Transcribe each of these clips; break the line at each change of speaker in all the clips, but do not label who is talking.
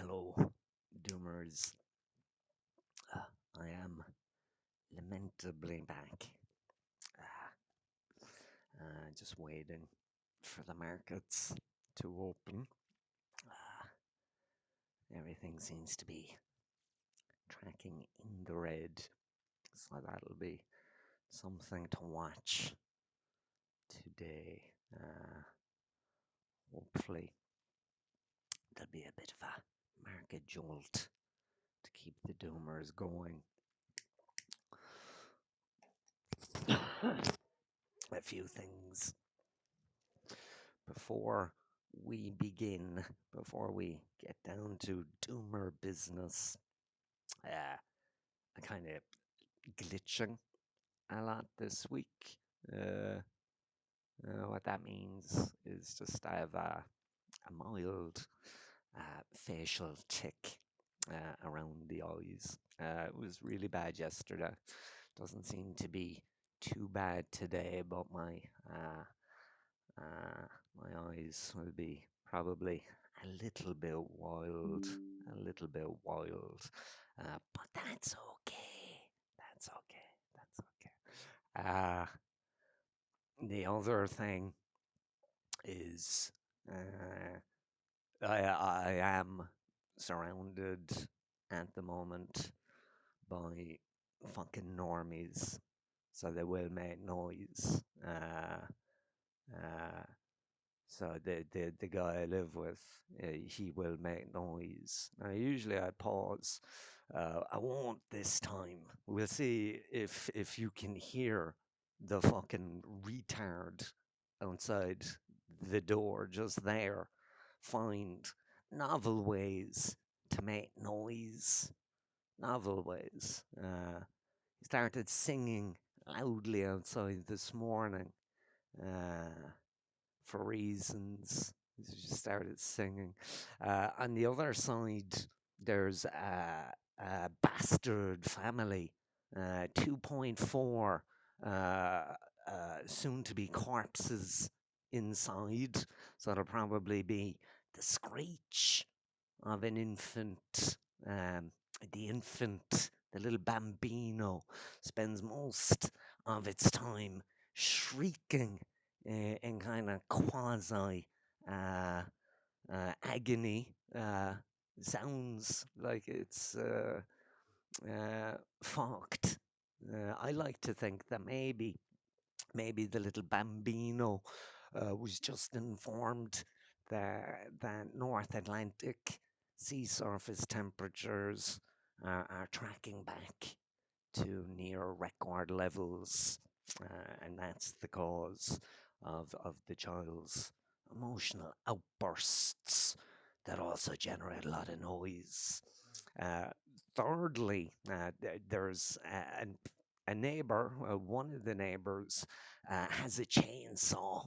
Hello, doomers. I am lamentably back. Just waiting for the markets to open. Uh, Everything seems to be tracking in the red, so that'll be something to watch today. Hopefully, there'll be a bit of a market jolt to keep the doomers going. A few things before we begin, before we get down to doomer business. I'm kind of glitching a lot this week. Uh, what that means is just I have a mild facial tick around the eyes. It was really bad yesterday. Doesn't seem to be too bad today, but uh, my eyes will be probably a little bit wild, a little bit wild, but that's okay. That's okay. That's okay. The other thing is I am surrounded at the moment by fucking normies, so they will make noise. Uh, So the guy I live with, he will make noise. Now usually I pause. I won't this time. We'll see if you can hear the fucking retard outside the door just there. Find novel ways to make noise. Novel ways. He started singing loudly outside this morning. Uh, for reasons. He just started singing. On the other side, there's a bastard family, 2.4 soon to be corpses inside. So it'll probably be the screech of an infant. Um, the infant, the little bambino, spends most of its time shrieking in kind of quasi uh, agony. Sounds like it's fucked. I like to think that maybe the little bambino was just informed that North Atlantic sea surface temperatures are tracking back to near record levels, and that's the cause of the child's emotional outbursts that also generate a lot of noise. Uh, Thirdly, there's a neighbor, one of the neighbors has a chainsaw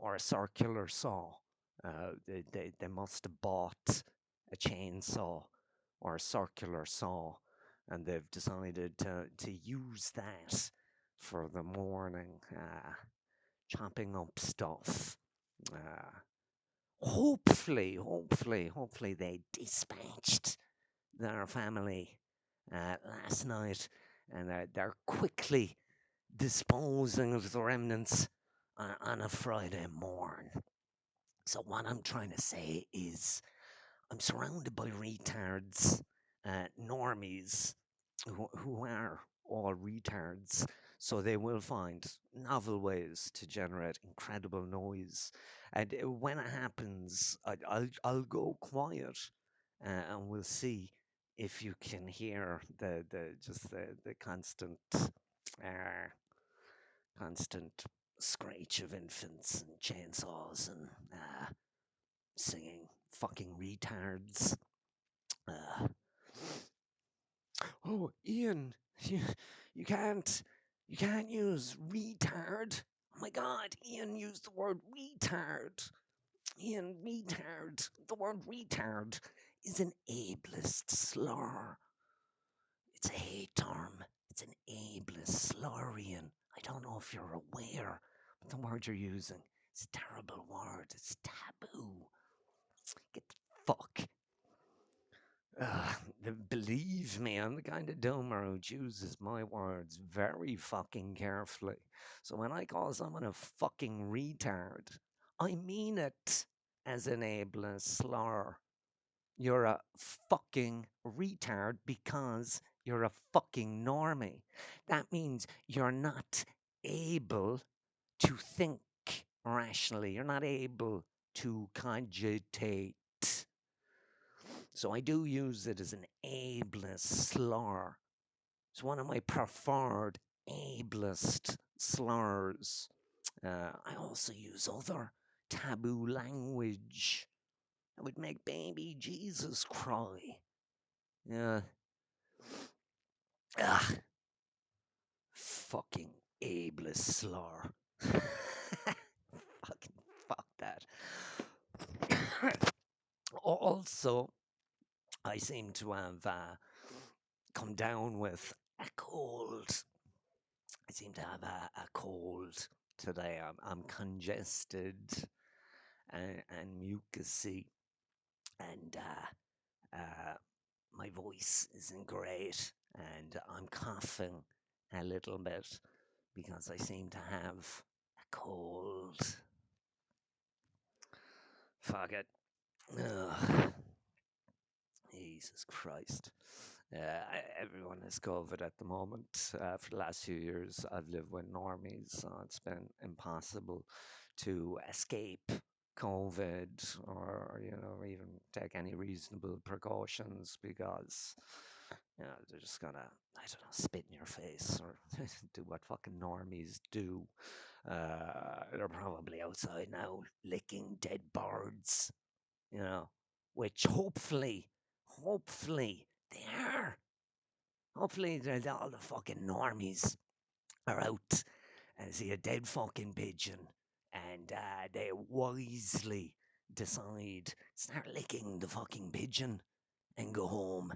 or a circular saw. They must have bought a chainsaw or a circular saw, and they've decided to use that for the morning, chopping up stuff. Uh, hopefully, they dispatched their family last night, and they're quickly disposing of the remnants on a Friday morn. So what I'm trying to say is I'm surrounded by retards, normies, who are all retards. So they will find novel ways to generate incredible noise. And when it happens, I'll go quiet, and we'll see if you can hear the constant uh, constant screech of infants and chainsaws and singing fucking retards. Uh, oh, Ian, you, you can't you can't use retard. Oh my God, Ian used the word retard. Ian, retard. The word retard is an ableist slur. It's a hate term. It's an ableist slur, Ian. I don't know if you're aware, but the word you're using is a terrible word. It's taboo. Get the fuck Uh, Believe me, I'm the kind of doomer who chooses my words very fucking carefully. So when I call someone a fucking retard, I mean it as an ableist slur. You're a fucking retard because you're a fucking normie. That means you're not able to think rationally. You're not able to cogitate. So I do use it as an ableist slur. It's one of my preferred ableist slurs. I also use other taboo language that would make baby Jesus cry. Yeah. Ah, fucking ableist slur. Fucking fuck that. Also, I seem to have come down with a cold. I seem to have a cold today. I'm congested and mucusy, and my voice isn't great, and I'm coughing a little bit because I seem to have a cold. Fuck it. Ugh. Jesus Christ. Everyone has COVID at the moment. For the last few years, I've lived with normies, so it's been impossible to escape COVID or, even take any reasonable precautions because, they're just gonna, I don't know, spit in your face or do what fucking normies do. They're probably outside now licking dead birds, you know, which hopefully they are. Hopefully all the fucking normies are out and see a dead fucking pigeon and they wisely decide start licking the fucking pigeon and go home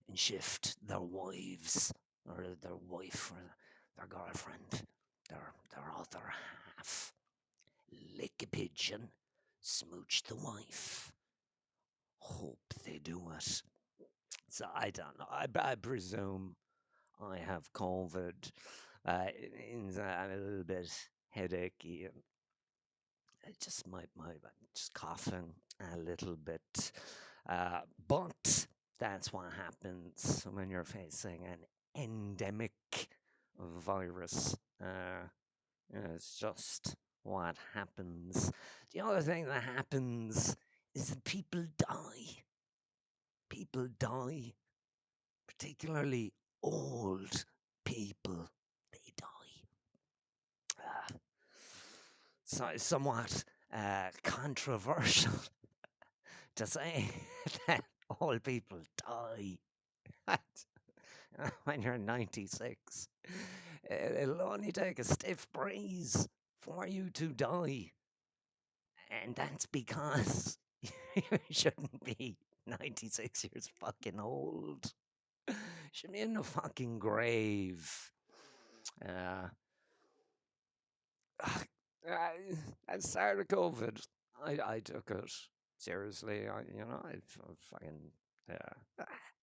and shift their wives or their wife or their girlfriend, their other half. Lick a pigeon, smooch the wife. Hope they do it. So I don't know. I presume I have COVID. I'm a little bit headachy and just my just coughing a little bit. But that's what happens when you're facing an endemic virus. It's just what happens. The other thing that happens is that people die. People die, particularly old people. They die. So it's somewhat controversial to say that old people die when you're 96. It'll only take a stiff breeze for you to die. And that's because you shouldn't be 96 years fucking old. Should be in the fucking grave. Uh, at the start of COVID, I took it seriously. I fucking,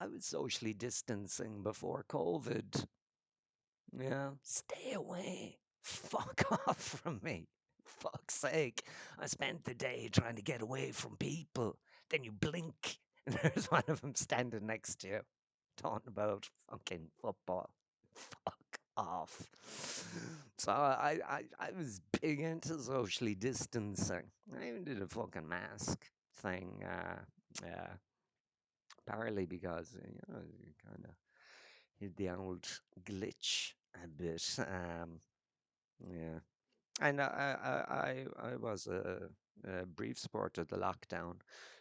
I was socially distancing before COVID. Yeah, stay away. Fuck off from me. Fuck's sake. I spent the day trying to get away from people. Then you blink, and there's one of them standing next to you, talking about fucking football. Fuck off. So I was big into socially distancing. I even did a fucking mask thing. Partly because, you kind of hit the old glitch a bit. Yeah. And I was a brief supporter of the lockdown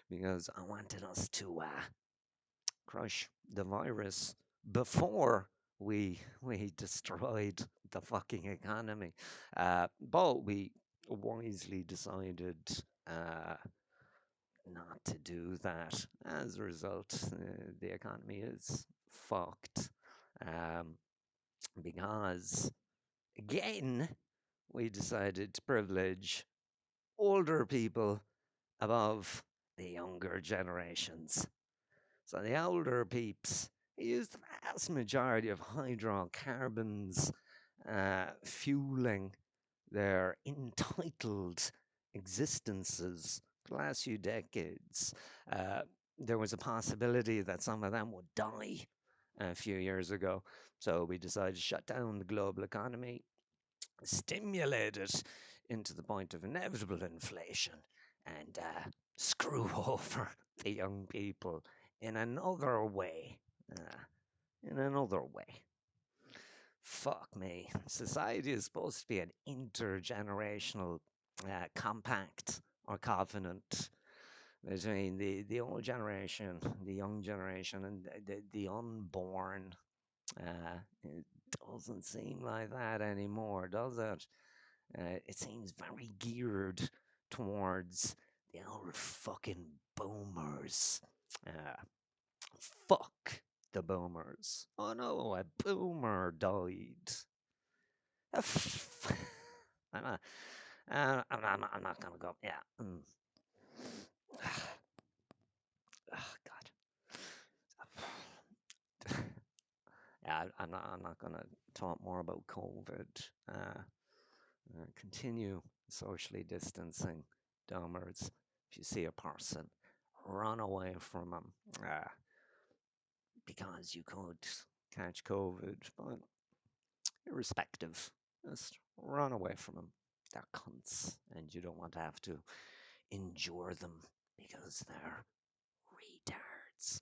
because I wanted us to crush the virus before we destroyed the fucking economy. But we wisely decided not to do that. As a result, the economy is fucked um, because, again, we decided to privilege older people above the younger generations. So the older peeps use the vast majority of hydrocarbons, fueling their entitled existences the last few decades. Uh, there was a possibility that some of them would die a few years ago, so we decided to shut down the global economy, stimulate it into the point of inevitable inflation, and screw over the young people in another way. Uh, in another way. Fuck me. Society is supposed to be an intergenerational compact or covenant between the old generation, the young generation, and the unborn. It doesn't seem like that anymore, does it? It seems very geared towards the old fucking boomers. Uh, Fuck the boomers. Oh no, a boomer died. I'm not, I'm not gonna go. Yeah. Oh, God. Yeah, I'm not gonna talk more about COVID. Continue socially distancing. Domers. If you see a person, run away from them. Because you could catch COVID, but irrespective, just run away from them. They're cunts, and you don't want to have to endure them because they're retards.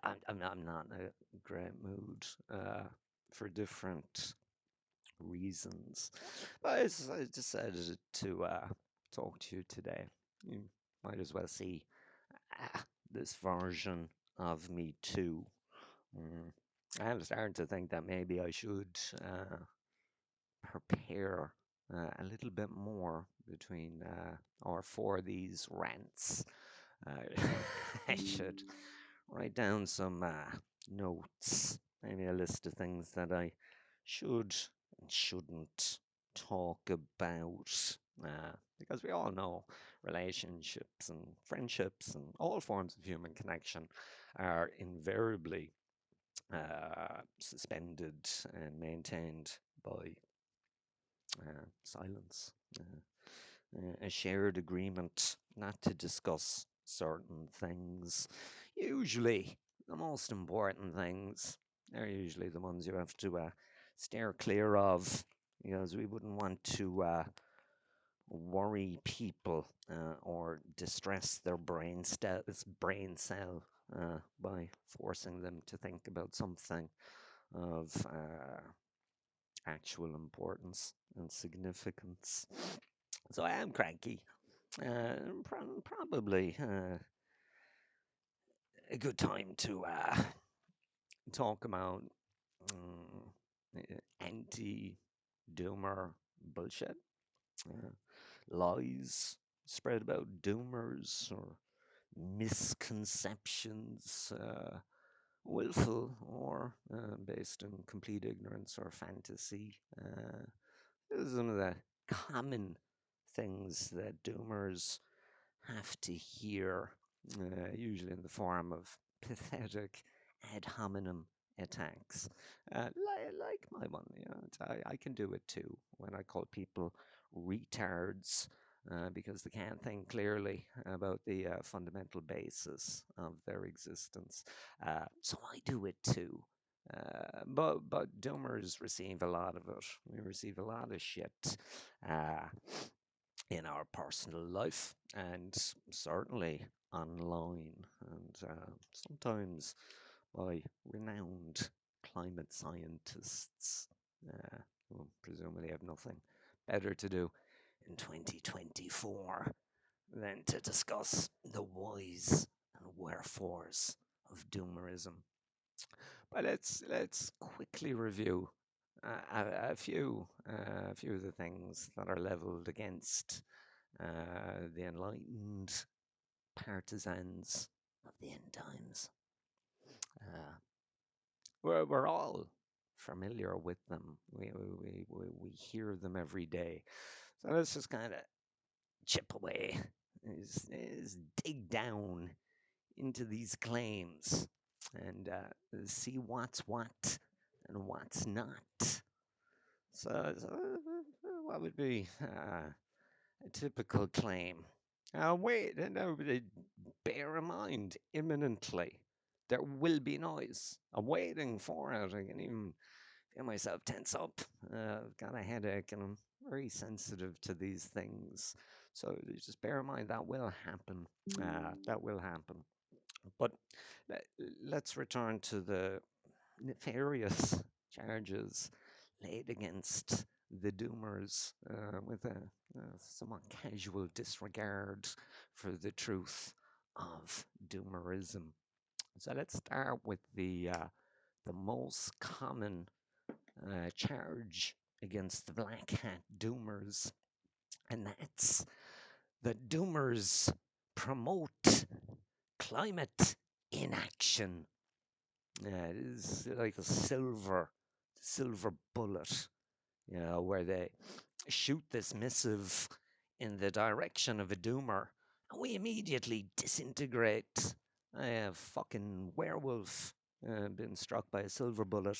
I'm not in a great mood for different reasons. But I decided to talk to you today. You might as well see this version of me too. Mm. I'm starting to think that maybe I should prepare a little bit more between or for these rants. Uh, I should write down some notes, maybe a list of things that I should and shouldn't talk about. Because we all know relationships and friendships and all forms of human connection are invariably suspended and maintained by silence, a shared agreement not to discuss certain things. Usually, the most important things are usually the ones you have to steer clear of because we wouldn't want to worry people or distress their brain cell by forcing them to think about something of actual importance and significance. So I am cranky. Probably a good time to talk about anti-doomer bullshit, uh, lies spread about doomers or misconceptions, willful or based on complete ignorance or fantasy. These are some of the common things that doomers have to hear, usually in the form of pathetic ad hominem attacks, like my one. You know, I can do it too when I call people retards because they can't think clearly about the fundamental basis of their existence. So I do it too. But doomers receive a lot of it. We receive a lot of shit. Uh, in our personal life and certainly online, and sometimes by renowned climate scientists who presumably have nothing better to do in 2024 than to discuss the whys and wherefores of doomerism. But let's quickly review a few of the things that are leveled against the enlightened partisans of the end times. Uh, we're all familiar with them. We hear them every day. So let's just kind of chip away is dig down into these claims and see what's what and what's not. What would be a typical claim? Wait, no, bear in mind, imminently, there will be noise. I'm waiting for it. I can even feel myself tense up. I've got a headache and I'm very sensitive to these things. So just bear in mind that will happen. That will happen. But let's return to the nefarious charges laid against the doomers with a somewhat casual disregard for the truth of doomerism. So let's start with the most common charge against the black hat doomers, and that's that doomers promote climate inaction. It is like a silver bullet, where they shoot this missive in the direction of a doomer, and we immediately disintegrate. A fucking werewolf been struck by a silver bullet.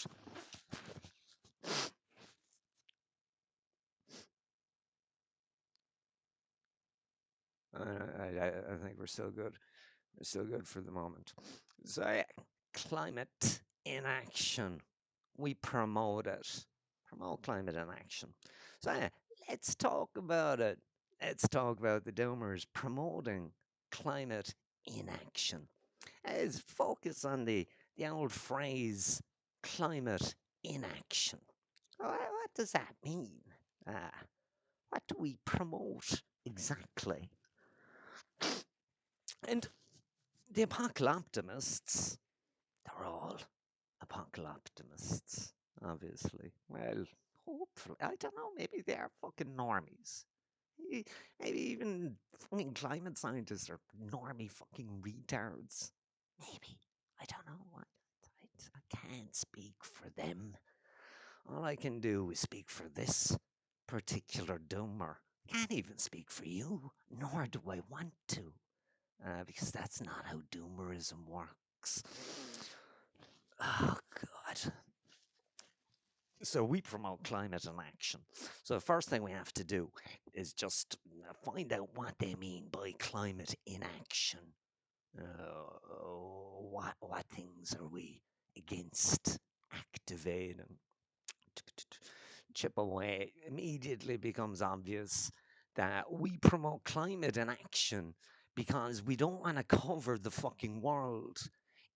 I think we're still good. We're still good for the moment. So, yeah, climate inaction. We promote it. Promote climate inaction. So, yeah, let's talk about it. Let's talk about the doomers promoting climate inaction. Let's focus on the old phrase climate inaction. What does that mean? Uh, what do we promote exactly? And the apocalyptimists, they're all apocalyptimists, obviously. Well, hopefully. I don't know, maybe they are fucking normies. Maybe even fucking climate scientists are normie fucking retards. Maybe. I don't know. I can't speak for them. All I can do is speak for this particular doomer. I can't even speak for you, nor do I want to, because that's not how doomerism works. Oh, God. So we promote climate and action. So the first thing we have to do is just find out what they mean by climate inaction. What things are we against activating? Chip away, immediately becomes obvious that we promote climate inaction because we don't want to cover the fucking world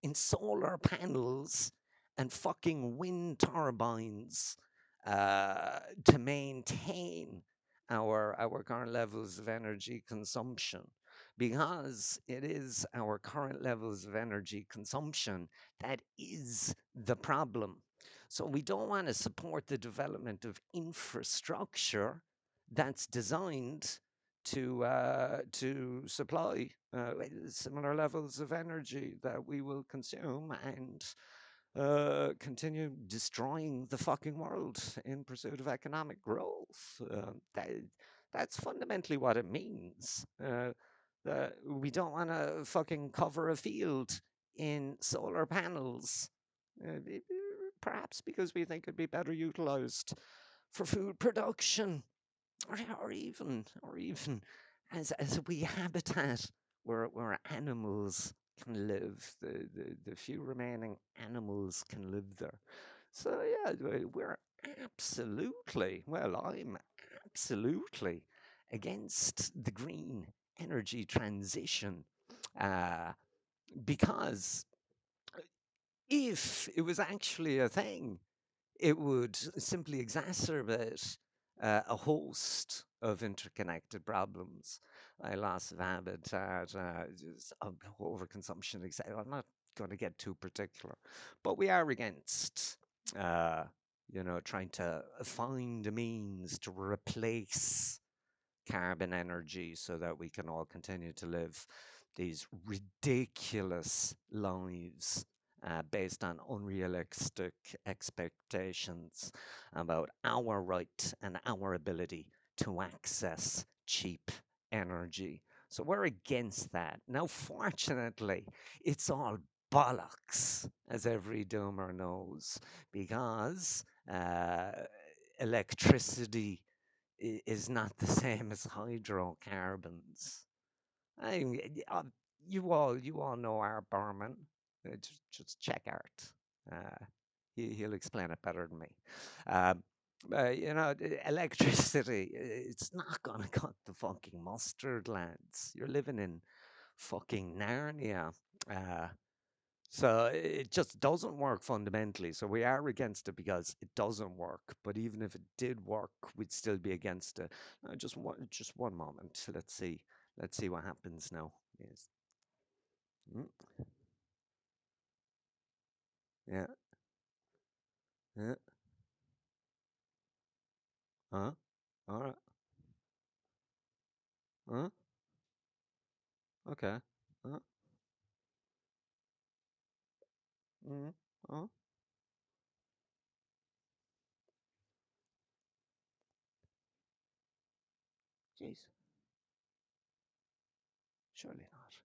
in solar panels and fucking wind turbines to maintain our current levels of energy consumption, because it is our current levels of energy consumption that is the problem. So we don't want to support the development of infrastructure that's designed to supply similar levels of energy that we will consume and continue destroying the fucking world in pursuit of economic growth. That's fundamentally what it means. We don't want to fucking cover a field in solar panels, perhaps because we think it'd be better utilized for food production, or even as a wee habitat where animals can live. The few remaining animals can live there. So yeah, we're absolutely, well, I'm absolutely against the green energy transition, uh, because if it was actually a thing, it would simply exacerbate a host of interconnected problems, like loss of habitat, overconsumption, etc. I'm not going to get too particular, but we are against, uh, trying to find a means to replace carbon energy so that we can all continue to live these ridiculous lives based on unrealistic expectations about our right and our ability to access cheap energy. So we're against that. Now, fortunately, it's all bollocks, as every doomer knows, because electricity is not the same as hydrocarbons. I, you all know Art Berman. Just check Art. He'll explain it better than me. Um, electricity, it's not going to cut the fucking mustard, lads. You're living in fucking Narnia. Uh, so it just doesn't work fundamentally. So we are against it because it doesn't work. But even if it did work, we'd still be against it. Just one moment. Let's see. Let's see what happens now. Yes. Mm, yeah. Yeah. Huh. All right. Huh. Okay. Huh. Mm. Oh. Jeez. Surely not.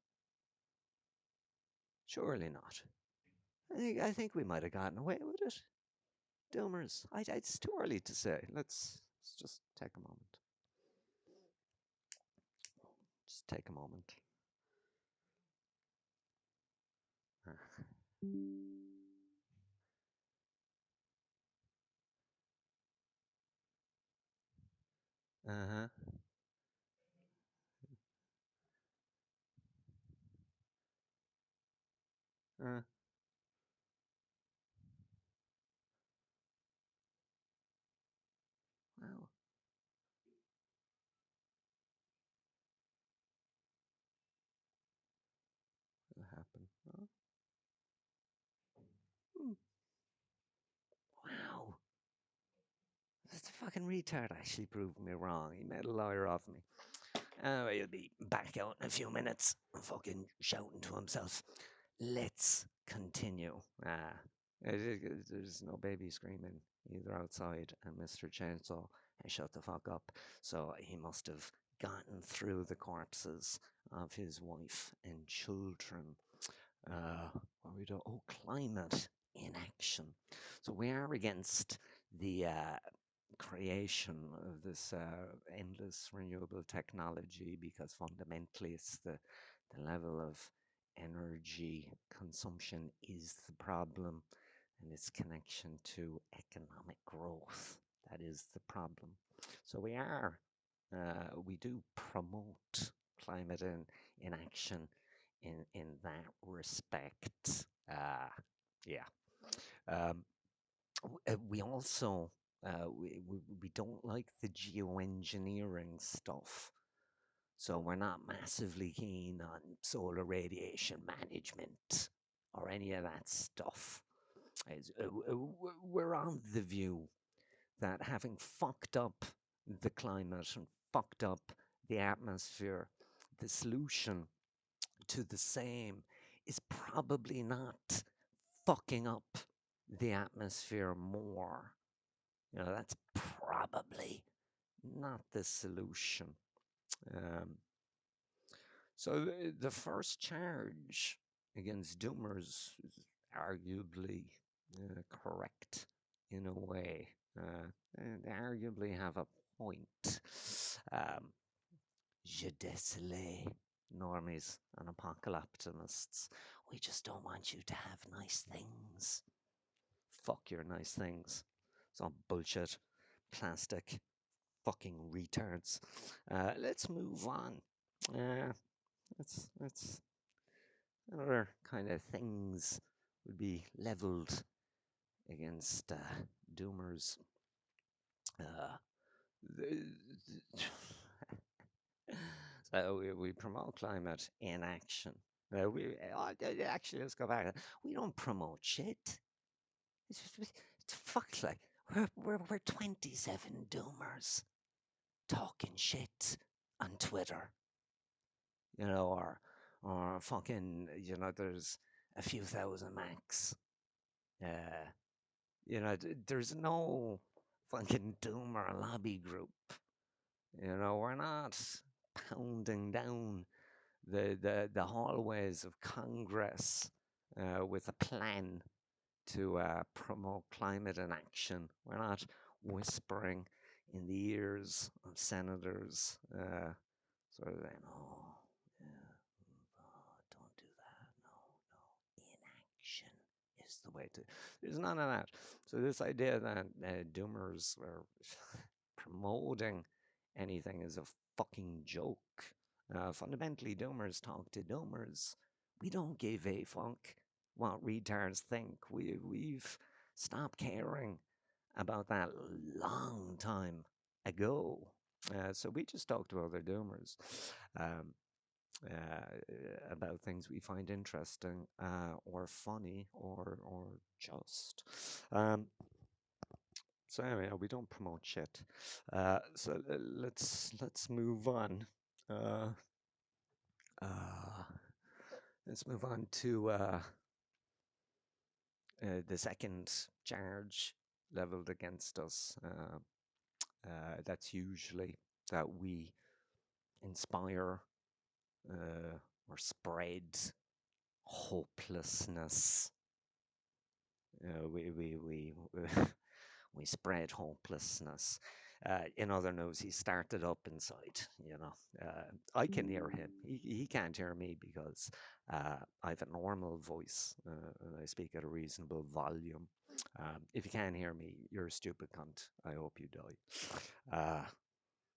Surely not. I think we might have gotten away with it. Doomers. It's too early to say. Let's just take a moment. Just take a moment. Uh huh. Uh, well, what happened? Oh, hmm, wow. That's a fucking retard actually proved me wrong. He made a liar of me. He'll be back out in a few minutes, fucking shouting to himself. Let's continue. There's no baby screaming either outside, and Mr. Chainsaw has shut the fuck up. So he must have gotten through the corpses of his wife and children. What we do? Oh, climate inaction. So we are against the creation of this endless renewable technology because fundamentally it's the level of energy consumption is the problem and its connection to economic growth. That is the problem. So we do promote climate in action in that respect. Yeah. Um, we also we don't like the geoengineering stuff. So we're not massively keen on solar radiation management or any of that stuff. We're on the view that having fucked up the climate and fucked up the atmosphere, the solution to the same is probably not fucking up the atmosphere more. That's probably not the solution. Um, so the first charge against Doomers is arguably correct in a way. They arguably have a point. Um, Je désolé, normies and apocalyptimists. We just don't want you to have nice things. Fuck your nice things. It's all bullshit. Plastic. Fucking retards. Let's move on. Let's other kind of things would be leveled against doomers. Uh, so we promote climate inaction. Actually, let's go back. We don't promote shit. It's fuck like we're 27 doomers talking shit on Twitter, or fucking, there's a few thousand max. Uh, there's no fucking doomer lobby group. We're not pounding down the hallways of Congress with a plan to promote climate inaction. We're not whispering in the ears of senators, sort of saying, "Oh, yeah, oh, don't do that. No, no, inaction is the way to." There's none of that. So this idea that doomers are promoting anything is a fucking joke. Fundamentally, doomers talk to doomers. We don't give a fuck what retards think. We've stopped caring about that long time ago. So we just talk to other doomers um, about things we find interesting or funny or just. So anyway, we don't promote shit. Let's move on. Uh, uh, let's move on to the second charge leveled against us. That's usually that we inspire or spread hopelessness. We we spread hopelessness. In other news, he started up inside. I can hear him. He can't hear me because I have a normal voice and I speak at a reasonable volume. If you can't hear me, you're a stupid cunt. I hope you die.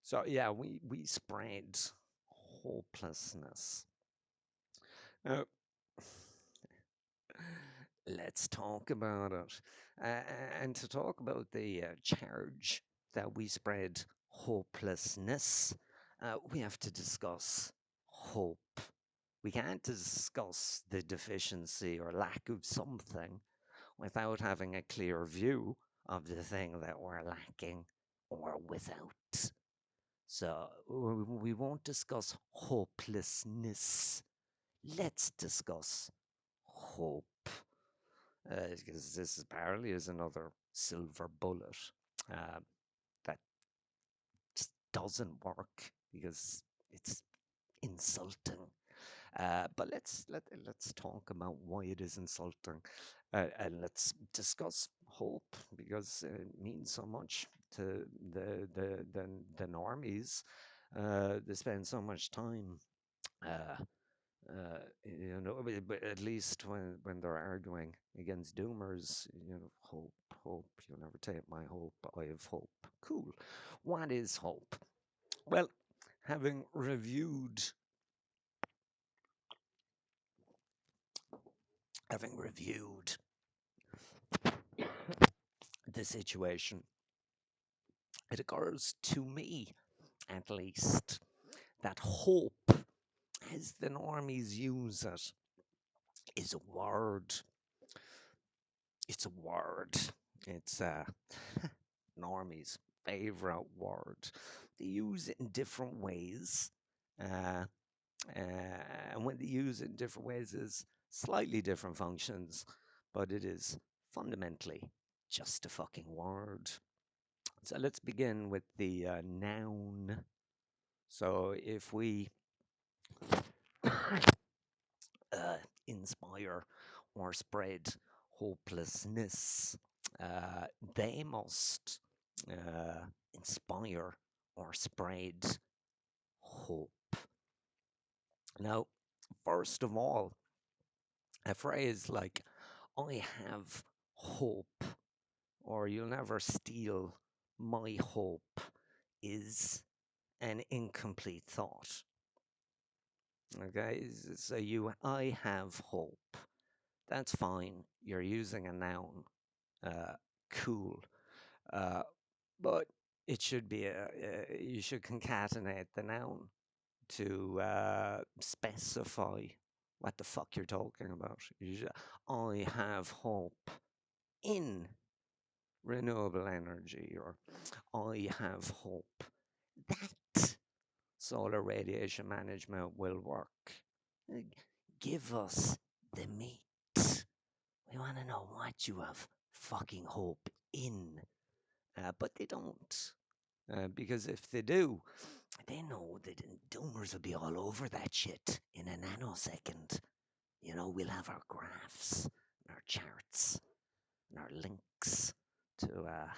So yeah, we spread hopelessness. Now, let's talk about it. And to talk about the charge that we spread hopelessness, we have to discuss hope. We can't discuss the deficiency or lack of something without having a clear view of the thing that we're lacking or without. So we won't discuss hopelessness. Let's discuss hope. Because this apparently is another silver bullet that just doesn't work because it's insulting. But let's talk about why it is insulting, and let's discuss hope because it means so much to the normies. They spend so much time uh, but at least when they're arguing against doomers, hope, hope, you'll never take my hope, I have hope. Cool. What is hope? Well, having reviewed, having reviewed the situation, it occurs to me, at least, that hope, as the normies use it, is a word. It's a word. It's normies' favorite word. They use it in different ways. Uh, and when they use it in different ways, is slightly different functions, but it is fundamentally just a fucking word. So let's begin with the noun. So if we uh, inspire or spread hopelessness, uh, they must inspire or spread hope. Now, first of all, a phrase like, I have hope, or you'll never steal my hope, is an incomplete thought. Okay, so I have hope. That's fine. You're using a noun. Uh, cool. Uh, but it should be you should concatenate the noun to specify what the fuck you're talking about. I have hope in renewable energy, or I have hope that solar radiation management will work. Give us the meat. We want to know what you have fucking hope in. But they don't. Because if they do, they know that doomers will be all over that shit in a nanosecond. You know, we'll have our graphs, and our charts, and our links to a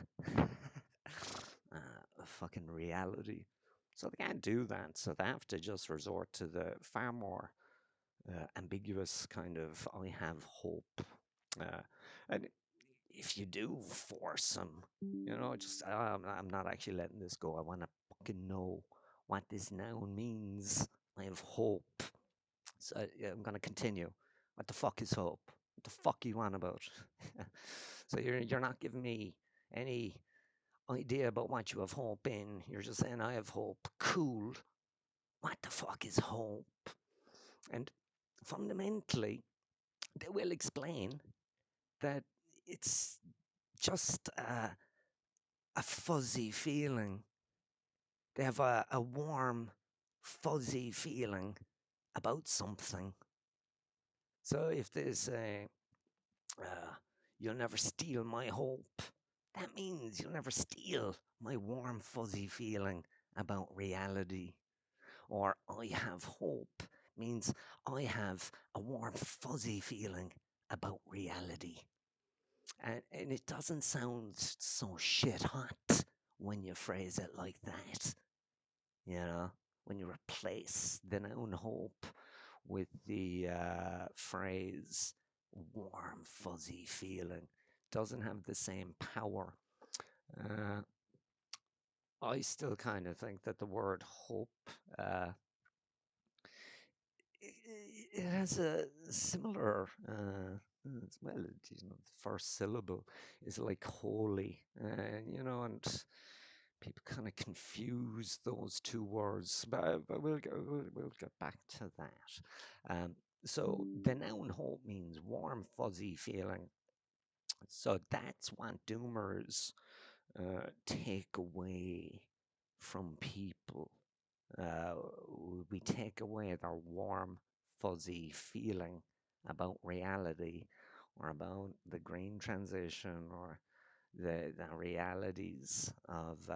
fucking reality. So they can't do that. So they have to just resort to the far more ambiguous kind of "I have hope," and if you do force them, you know, just I'm not actually letting this go. I want to fucking know what this noun means. I have hope. So yeah, I'm going to continue. What the fuck is hope? What the fuck you on about? So you're not giving me any idea about what you have hope in. You're just saying I have hope. Cool. What the fuck is hope? And fundamentally, they will explain that it's just a fuzzy feeling. They have a warm, fuzzy feeling about something. So if there's a, uh, you'll never steal my hope, that means you'll never steal my warm, fuzzy feeling about reality. Or I have hope means I have a warm, fuzzy feeling about reality. And it doesn't sound so shit hot when you phrase it like that. You know, when you replace the noun hope with the phrase warm, fuzzy feeling, doesn't have the same power. Uh, I still kind of think that the word hope, uh, it has a similar, well, you know, the first syllable is like holy, and people kind of confuse those two words, but we'll get back to that. Um, so the noun hope means warm, fuzzy feeling. So that's what doomers take away from people. Uh, we take away their warm, fuzzy feeling about reality or about the green transition or the realities of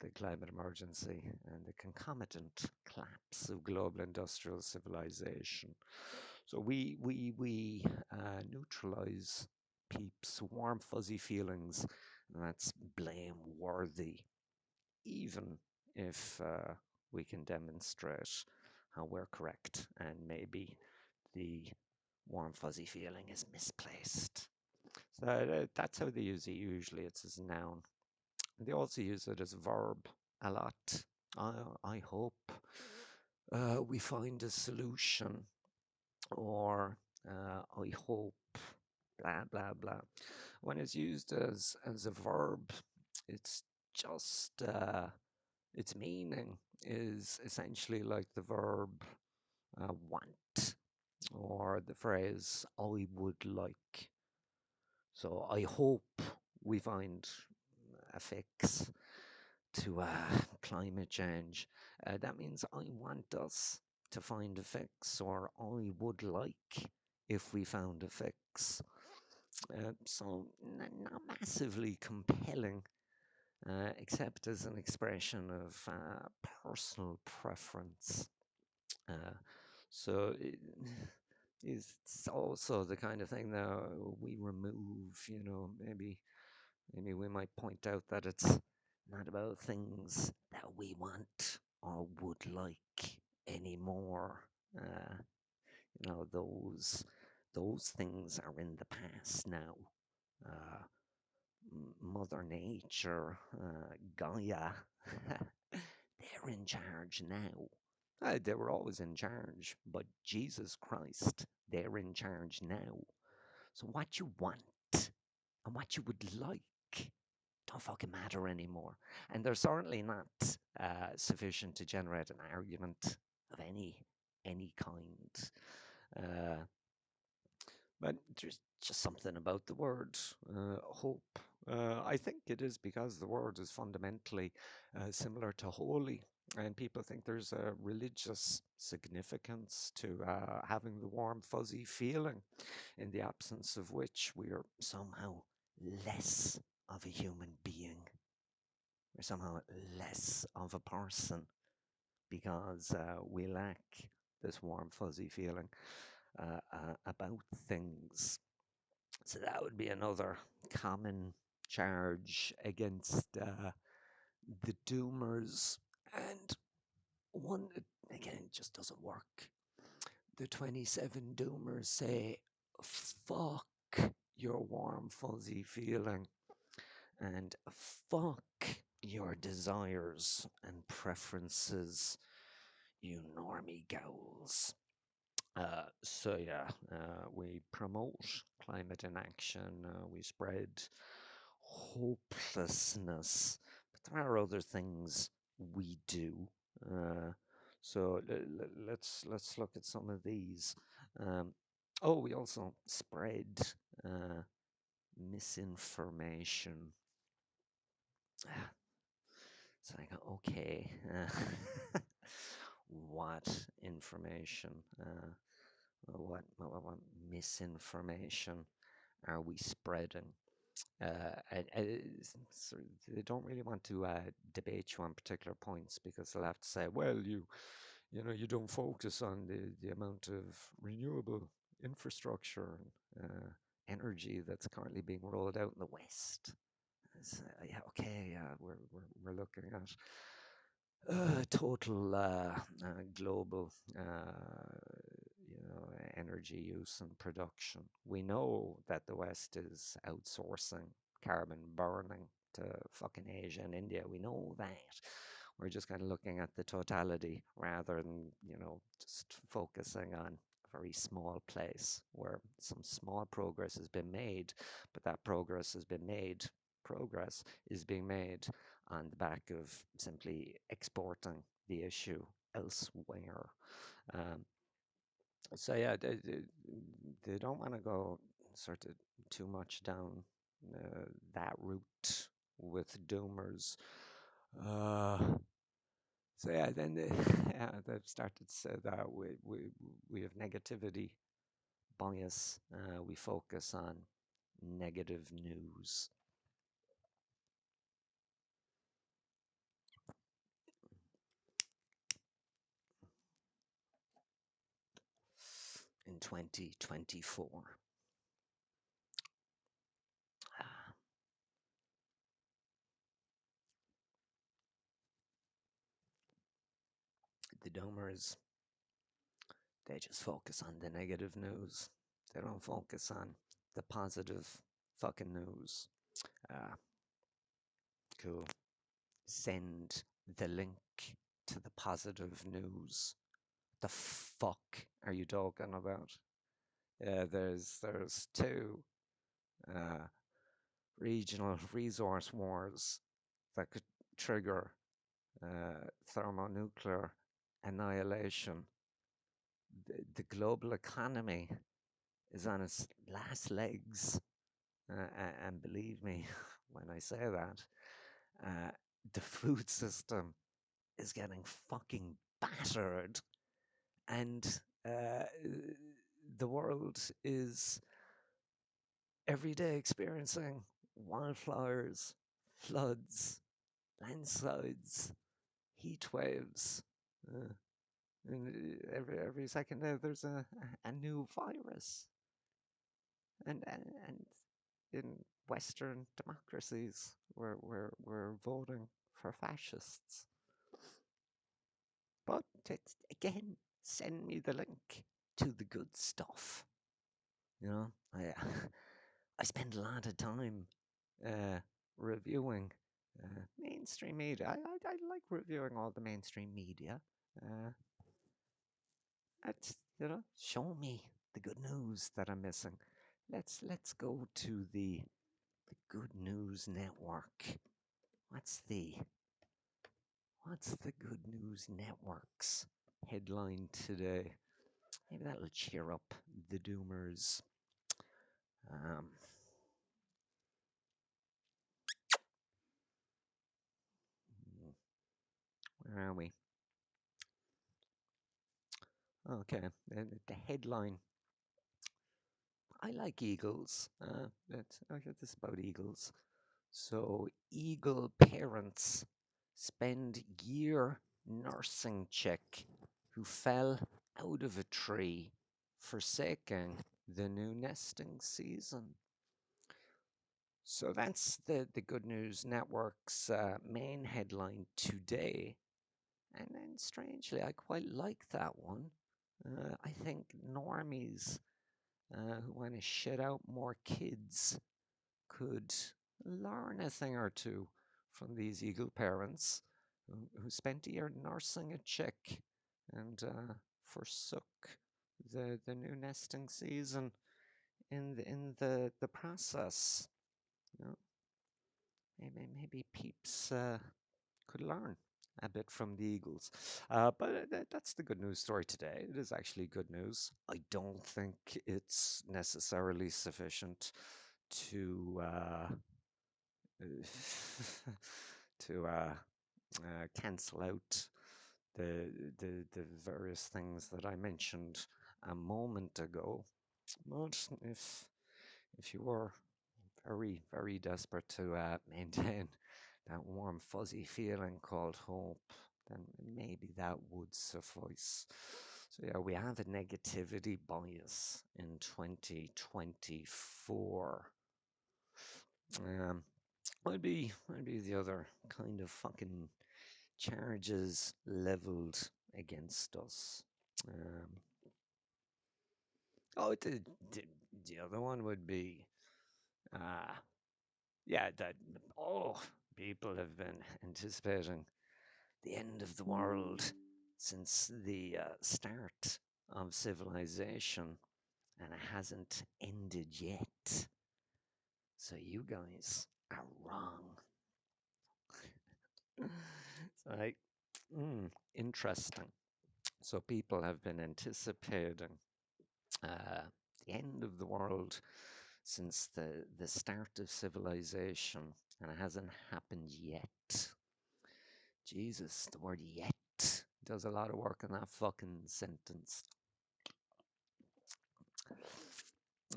the climate emergency and the concomitant collapse of global industrial civilization. So we neutralize peeps' warm fuzzy feelings, and that's blameworthy, even if we can demonstrate how we're correct and maybe the warm fuzzy feeling is misplaced. So that's how they use it usually. It's as a noun. They also use it as a verb a lot. I hope we find a solution, or I hope, blah, blah, blah. When it's used as a verb, it's just, its meaning is essentially like the verb want or the phrase I would like. So I hope we find a fix to climate change. That means I want us to find a fix, or I would like if we found a fix. So, not massively compelling, except as an expression of personal preference. Uh, so, it's also the kind of thing that we remove, maybe we might point out that it's not about things that we want or would like anymore. Those things are in the past now. Uh, Mother Nature, Gaia, they're in charge now. They were always in charge, but Jesus Christ, they're in charge now. So what you want and what you would like don't fucking matter anymore. And they're certainly not sufficient to generate an argument of any kind. Uh, but there's just something about the word hope. I think it is because the word is fundamentally similar to holy, and people think there's a religious significance to having the warm, fuzzy feeling, in the absence of which we are somehow less of a human being. We're somehow less of a person because we lack this warm, fuzzy feeling about things. So that would be another common charge against the doomers. And one, again, just doesn't work. The 27 doomers say, fuck your warm, fuzzy feeling, and fuck your desires and preferences, you normie gowls. So yeah, we promote climate inaction. We spread hopelessness, but there are other things we do. Uh, so let's look at some of these. Um, oh, we also spread uh, misinformation. It's like, okay, what information? What misinformation are we spreading? So they don't really want to debate you on particular points because they'll have to say, well, you know, you don't focus on the amount of renewable infrastructure and energy that's currently being rolled out in the West. Yeah, okay, we're looking at total global you know, energy use and production. We know that the West is outsourcing carbon burning to fucking Asia and India. We know that. We're just kind of looking at the totality rather than, you know, just focusing on a very small place where some small progress has been made, but that progress is being made on the back of simply exporting the issue elsewhere. Um, so yeah, they don't want to go sort of too much down that route with doomers. Uh, so yeah, then yeah, they've started to say that we have negativity bias. We focus on negative news. In 2024. The doomers, they just focus on the negative news. They don't focus on the positive fucking news. Uh, cool. Send the link to the positive news. The fuck are you talking about? Yeah, there's two uh, regional resource wars that could trigger thermonuclear annihilation. The global economy is on its last legs. And believe me when I say that, uh, the food system is getting fucking battered, and the world is every day experiencing wildfires, floods, landslides, heat waves. Uh, and every second there's a new virus, and in Western democracies, we're voting for fascists. But it's, again, send me the link to the good stuff. You know, I I spend a lot of time uh, reviewing mainstream media. I like reviewing all the mainstream media. Uh, you know, show me the good news that I'm missing. Let's go to the Good News Network. What's the what's the Good News Network's headline today? Maybe that'll cheer up the doomers. Um, where are we? Okay, the headline. I like eagles. I heard this about eagles. So, eagle parents spend year nursing chick who fell out of a tree, forsaking the new nesting season. So that's the Good News Network's main headline today. And then strangely, I quite like that one. I think normies who want to shit out more kids could learn a thing or two from these eagle parents who spent a year nursing a chick and forsook the new nesting season in the process. You know, maybe peeps could learn a bit from the Eagles. But that's the good news story today. It is actually good news. I don't think it's necessarily sufficient to to cancel out the various things that I mentioned a moment ago. But if you were very desperate to maintain that warm, fuzzy feeling called hope, then maybe that would suffice. So, yeah, we have a negativity bias in 2024. Um, I'd be the other kind of fucking charges leveled against us. Um, the, the other one would be uh, yeah, that oh, people have been anticipating the end of the world since the start of civilization, and it hasn't ended yet. So you guys are wrong. It's like, interesting. So people have been anticipating uh, the end of the world since the start of civilization, and it hasn't happened yet. Jesus, the word yet does a lot of work in that fucking sentence.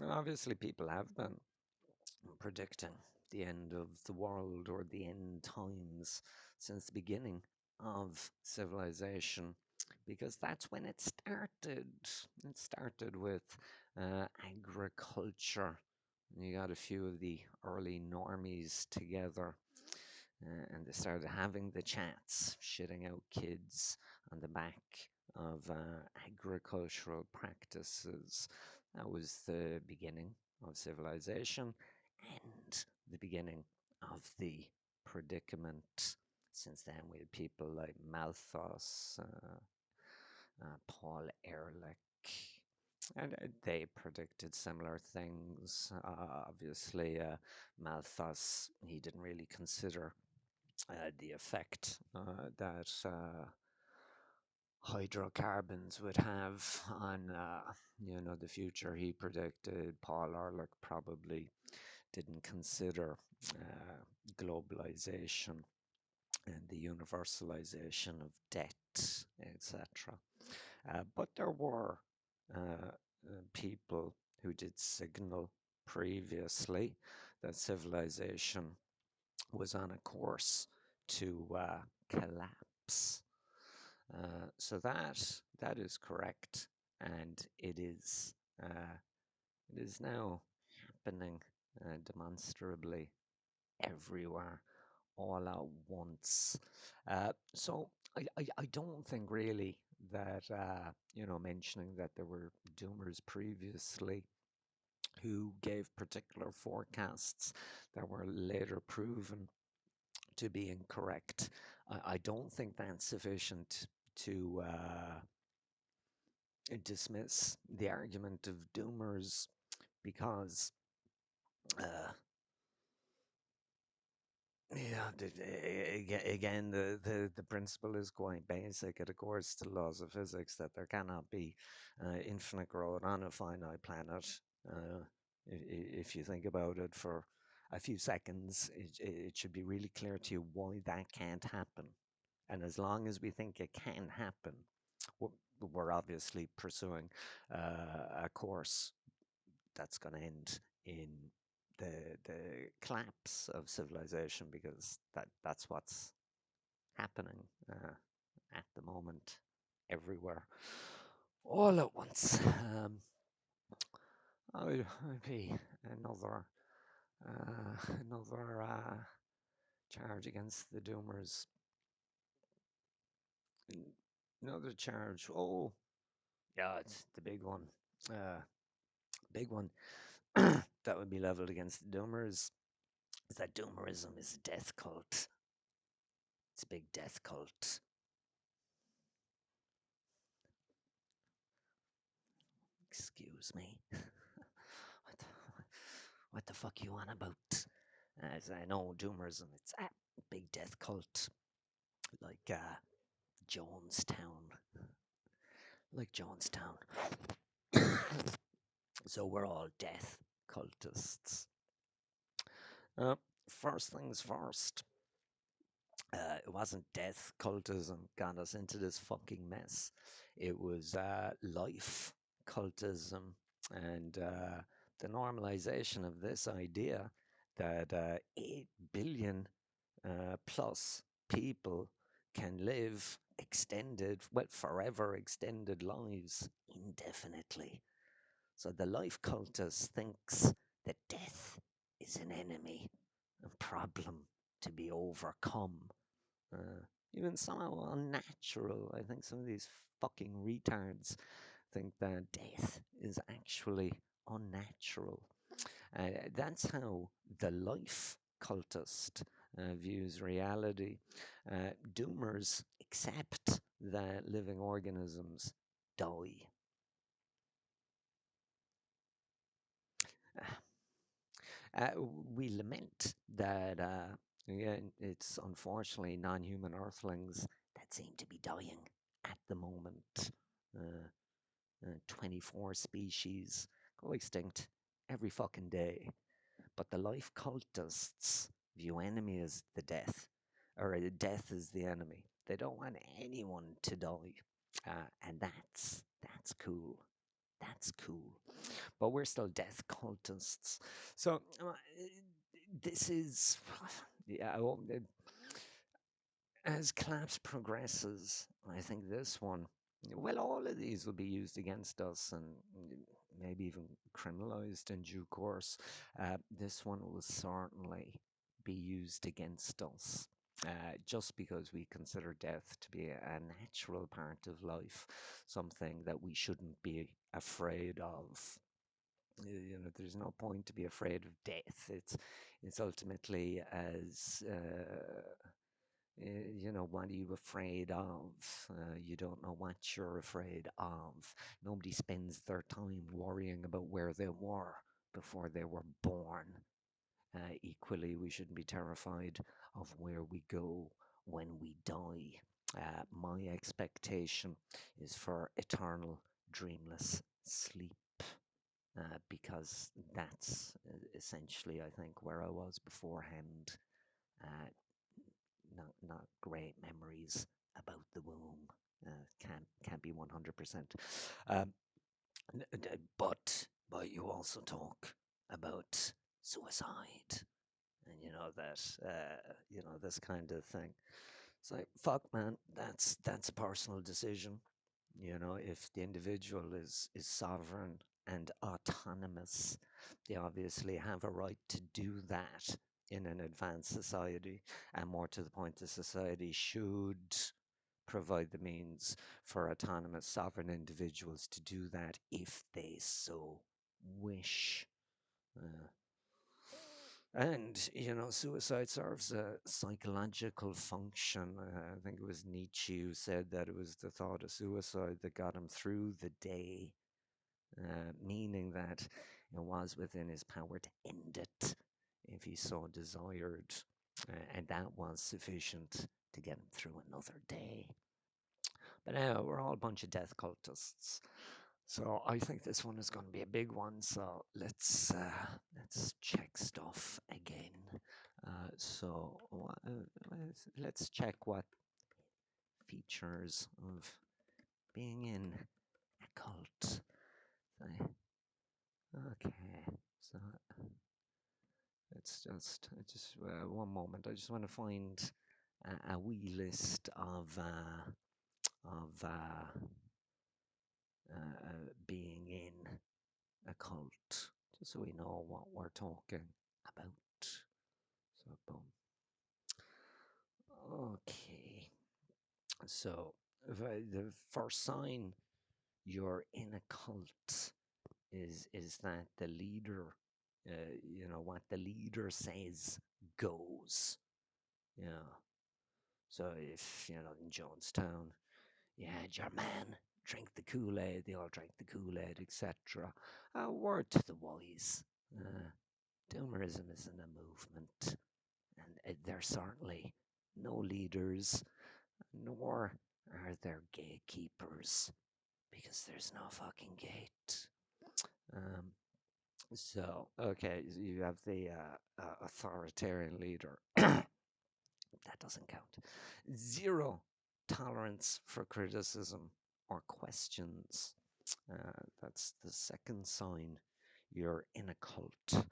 And obviously, people have been predicting the end of the world or the end times since the beginning of civilization because that's when it started. It started with agriculture. You got a few of the early normies together and they started having the chats, shitting out kids on the back of agricultural practices. That was the beginning of civilization and the beginning of the predicament. Since then, we had people like Malthus, Paul Ehrlich, and they predicted similar things. Obviously, Malthus, he didn't really consider the effect that hydrocarbons would have on the future. He predicted. Paul Ehrlich probably didn't consider globalization and the universalization of debt, etc. But there were people who did signal previously that civilization was on a course to collapse. So that is correct, and it is now happening demonstrably everywhere all at once. So I don't think really that mentioning that there were doomers previously who gave particular forecasts that were later proven to be incorrect. I don't think that's sufficient to dismiss the argument of doomers because uh, yeah, again, the principle is quite basic. It accords to the laws of physics that there cannot be infinite growth on a finite planet. Uh, if you think about it for a few seconds, it should be really clear to you why that can't happen. And as long as we think it can happen, we're obviously pursuing a course that's going to end in the collapse of civilization, because that's what's happening at the moment everywhere, all at once. Would be another another charge against the doomers. Another charge. Oh, yeah, it's the big one. Uh, Big one that would be leveled against the doomers is that doomerism is a death cult. It's a big death cult. Excuse me. what, the, what the fuck you on about? As I know, doomerism, it's a big death cult, like Jonestown, like Jonestown. So we're all death cultists. Uh, First things first. It wasn't death cultism got us into this fucking mess. It was life cultism and the normalization of this idea that 8 billion plus people can live extended, well, forever extended lives indefinitely. So the life cultist thinks that death is an enemy, a problem to be overcome, uh, even somehow unnatural. I think some of these fucking retards think that death is actually unnatural. That's how the life cultist views reality. Doomers accept that living organisms die. Uh, we lament that, again, it's unfortunately non human earthlings that seem to be dying at the moment. Uh, 24 species go extinct every fucking day. But the life cultists view enemy as the death, or death as the enemy. They don't want anyone to die. And that's cool. That's cool. But we're still death cultists. So this is, yeah, well, as collapse progresses, I think this one, well, all of these will be used against us and maybe even criminalized in due course. This one will certainly be used against us. Just because we consider death to be a natural part of life, something that we shouldn't be afraid of. There's no point to be afraid of death. It's ultimately as what are you afraid of? You don't know what you're afraid of. Nobody spends their time worrying about where they were before they were born. Equally, we shouldn't be terrified of where we go when we die. My expectation is for eternal, dreamless sleep. Because that's essentially, I think, where I was beforehand. Uh, not great memories about the womb. Can't be 100%. Um, but you also talk about suicide, and this kind of thing. It's like, fuck, man, that's a personal decision. If the individual is sovereign and autonomous, they obviously have a right to do that in an advanced society. And more to the point, the society should provide the means for autonomous, sovereign individuals to do that if they so wish. Uh, and suicide serves a psychological function. I think it was Nietzsche who said that it was the thought of suicide that got him through the day, meaning that it was within his power to end it if he so desired. And that was sufficient to get him through another day. But now we're all a bunch of death cultists. So I think this one is going to be a big one. So let's check stuff again. Let's check what features of being in a cult. Okay, so just one moment. I just want to find a wee list of being in a cult, just so we know what we're talking about. So, boom. Okay. So, the first sign you're in a cult is that the leader, what the leader says goes. Yeah. So if in Jonestown, yeah, your man, drink the Kool Aid. They all drink the Kool Aid, etc. A word to the wise. Uh, Doomerism isn't a movement, and there's certainly no leaders, nor are there gatekeepers, because there's no fucking gate. Um, so, okay, you have the authoritarian leader. That doesn't count. Zero tolerance for criticism or questions. That's the second sign you're in a cult.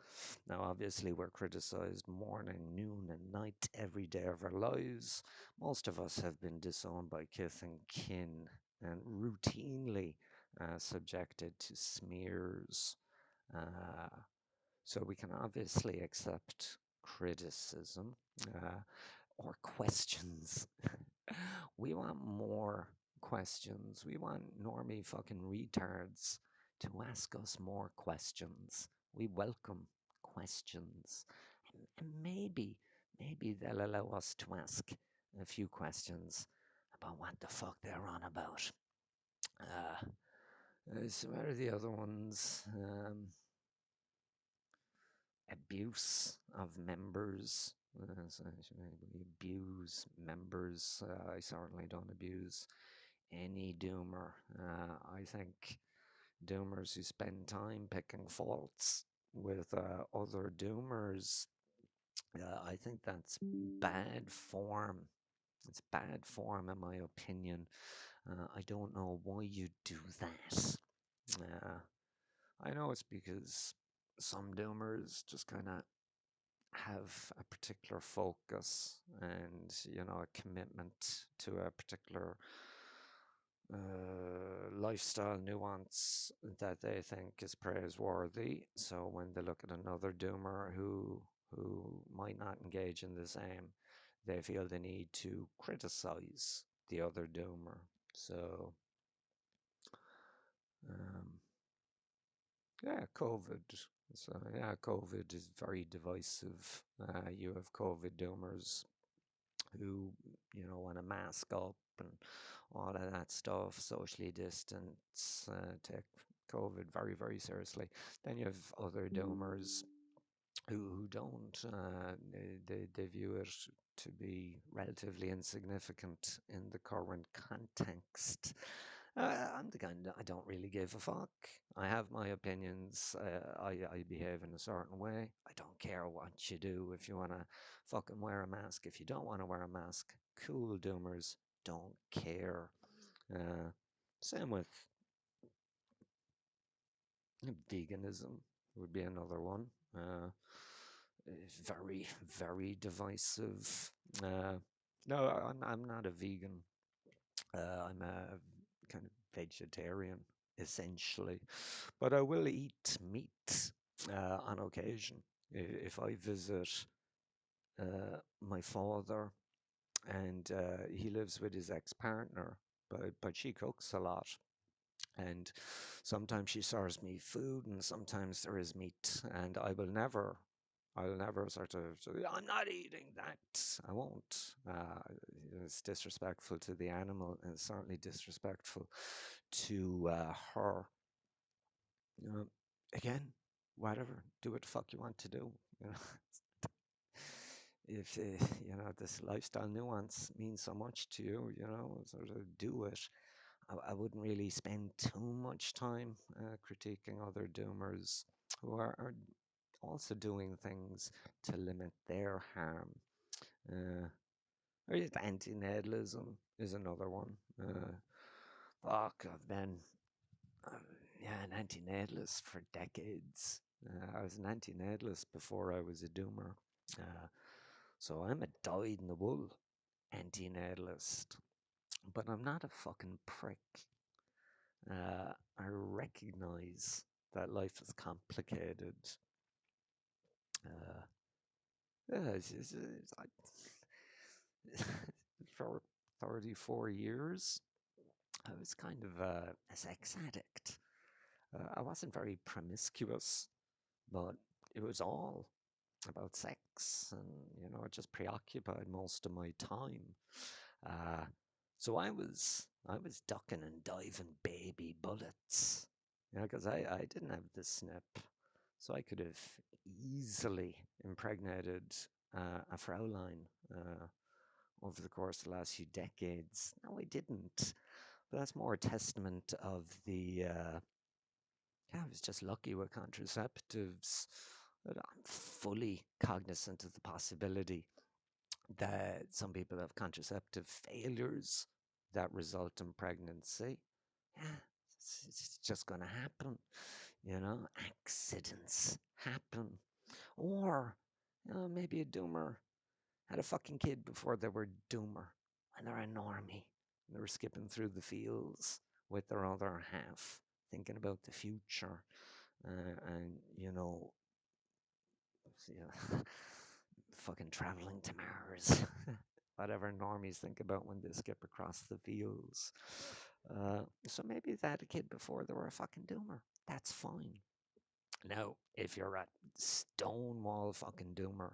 Now, obviously, we're criticized morning, noon, and night every day of our lives. Most of us have been disowned by kith and kin and routinely subjected to smears. Uh, so we can obviously accept criticism or questions. We want more questions. We want normie fucking retards to ask us more questions. We welcome questions. And maybe they'll allow us to ask a few questions about what the fuck they're on about. So what are the other ones? Abuse of members. So we abuse members. I certainly don't abuse any doomer. I think doomers who spend time picking faults with other doomers, I think that's bad form. It's bad form, in my opinion. I don't know why you do that. I know it's because some doomers just kind of have a particular focus and a commitment to a particular lifestyle nuance that they think is praiseworthy. So when they look at another doomer who might not engage in the same, they feel the need to criticize the other doomer. So um, yeah, COVID. So yeah, COVID is very divisive. You have COVID doomers who want to mask up and all of that stuff, socially distance, take COVID very, very seriously. Then you have other doomers who don't. They view it to be relatively insignificant in the current context. I'm the kind that I don't really give a fuck. I have my opinions. I behave in a certain way. I don't care what you do. If you want to fucking wear a mask, if you don't want to wear a mask, cool doomers don't care. Same with veganism would be another one. Very, very divisive. No, I'm not a vegan. I'm a kind of vegetarian, essentially. But I will eat meat on occasion. If I visit my father and he lives with his ex-partner, but she cooks a lot. And sometimes she serves me food and sometimes there is meat and I'll never sort of say, I'm not eating that. I won't. It's disrespectful to the animal and certainly disrespectful to her. Again, whatever. Do what the fuck you want to do. You know, if this lifestyle nuance means so much to you, sort of do it. I wouldn't really spend too much time critiquing other doomers who are also doing things to limit their harm. Uh, or anti-natalism is another one. Fuck, I've been yeah, an anti-natalist for decades. I was an anti-natalist before I was a doomer. Uh, so I'm a dyed-in-the-wool anti-natalist. But I'm not a fucking prick. I recognize that life is complicated. Uh, yeah, for 34 years, I was kind of a sex addict. I wasn't very promiscuous, but it was all about sex, and it just preoccupied most of my time. Uh, so I was ducking and diving baby bullets, because I didn't have the snip, so I could have easily impregnated a Fraulein over the course of the last few decades. No, I didn't. But that's more a testament of the yeah, I was just lucky with contraceptives. But I'm fully cognizant of the possibility that some people have contraceptive failures that result in pregnancy. Yeah, it's just going to happen. Accidents happen. Or, maybe a doomer had a fucking kid before they were doomer and they're a normie. And they were skipping through the fields with their other half, thinking about the future. And, fucking traveling to Mars. Whatever normies think about when they skip across the fields. So maybe they had a kid before they were a fucking doomer. That's fine. Now, if you're a stonewall fucking doomer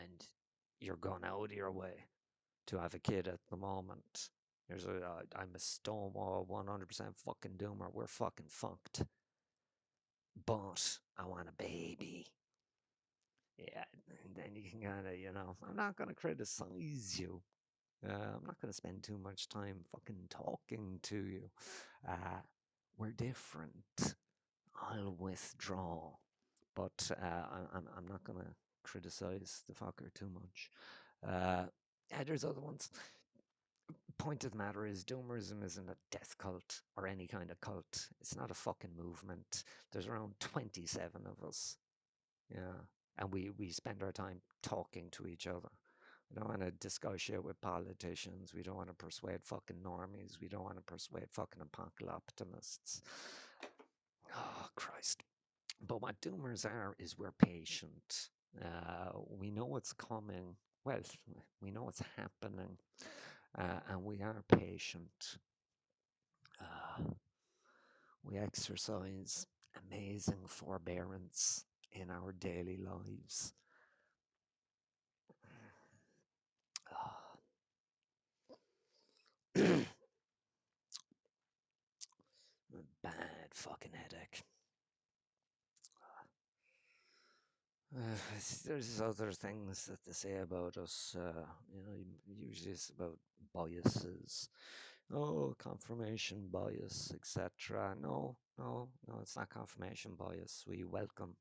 and you're going out of your way to have a kid at the moment, I'm a stonewall 100% fucking doomer. We're fucking fucked. But I want a baby. Yeah, and then you can kind of, I'm not going to criticize you. I'm not going to spend too much time fucking talking to you. Uh, we're different. I'll withdraw. But I'm not going to criticize the fucker too much. Yeah, there's other ones. Point of the matter is, doomerism isn't a death cult or any kind of cult. It's not a fucking movement. There's around 27 of us. Yeah. And we spend our time talking to each other. We don't want to discuss shit with politicians. We don't want to persuade fucking normies. We don't want to persuade fucking apocalyptimists. Oh, Christ. But what doomers are is we're patient. We know what's coming. Well, we know what's happening. And we are patient. Uh, we exercise amazing forbearance in our daily lives. Bad fucking headache. There's other things that they say about us. Usually it's about biases. Oh, confirmation bias, etc. No, no, no, it's not confirmation bias. We welcome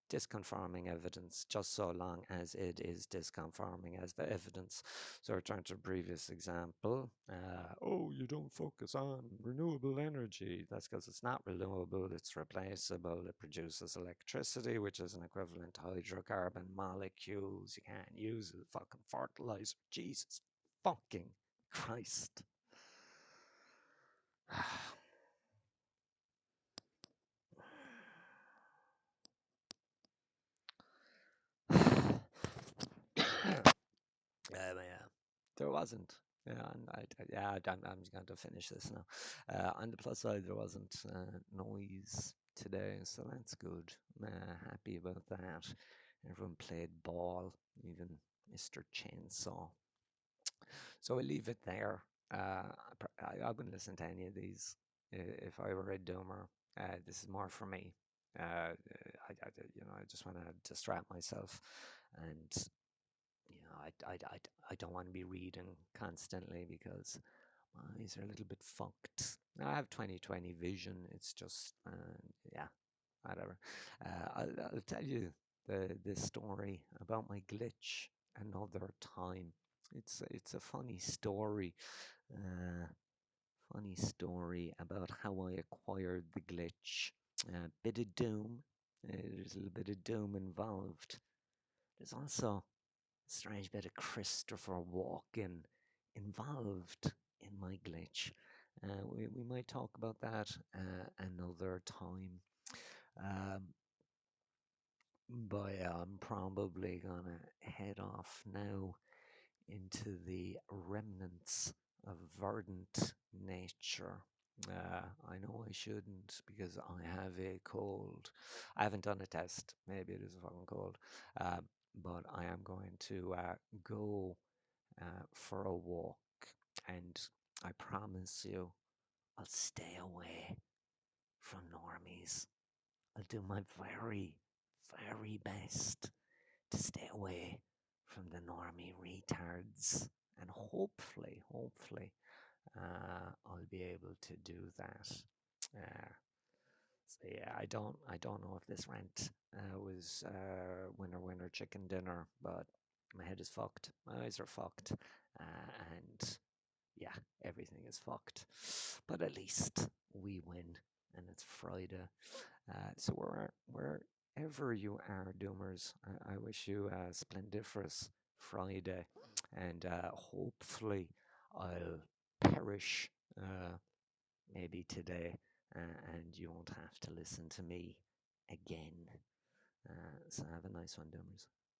disconfirming evidence just so long as it is disconfirming as the evidence. So return to the previous example. Oh, you don't focus on renewable energy. That's because it's not renewable, it's replaceable. It produces electricity, which is an equivalent to hydrocarbon molecules. You can't use it, fucking fertilizer. Jesus fucking Christ. Yeah, there wasn't. Yeah, and I'm going to finish this now. On the plus side, there wasn't noise today, so that's good. I'm happy about that. Everyone played ball, even Mr. Chainsaw. So I leave it there. I wouldn't listen to any of these if I were a doomer. This is more for me. I just want to distract myself, and I don't want to be reading constantly because my eyes are a little bit fucked. I have 20/20 vision. It's just, yeah, whatever. I'll tell you the story about my glitch another time. It's a funny story. Uh, Funny story about how I acquired the glitch. Bit of doom, There's a little bit of doom involved. There's also a strange bit of Christopher Walken involved in my glitch. We might talk about that another time. Um, but yeah, I'm probably gonna head off now into the remnants of verdant nature. I know I shouldn't because I have a cold. I haven't done a test. Maybe it is a fucking cold. Uh, but I am going to go for a walk, and I promise you, I'll stay away from normies. I'll do my very, very best to stay away from the normie retards. And hopefully, I'll be able to do that. Uh, so yeah, I don't know if this rant was winner chicken dinner, but my head is fucked. My eyes are fucked, and yeah, everything is fucked. But at least we win, and it's Friday. So wherever you are, Doomers, I wish you a splendiferous Friday, and hopefully I'll perish maybe today, and you won't have to listen to me again. So have a nice one, Doomers.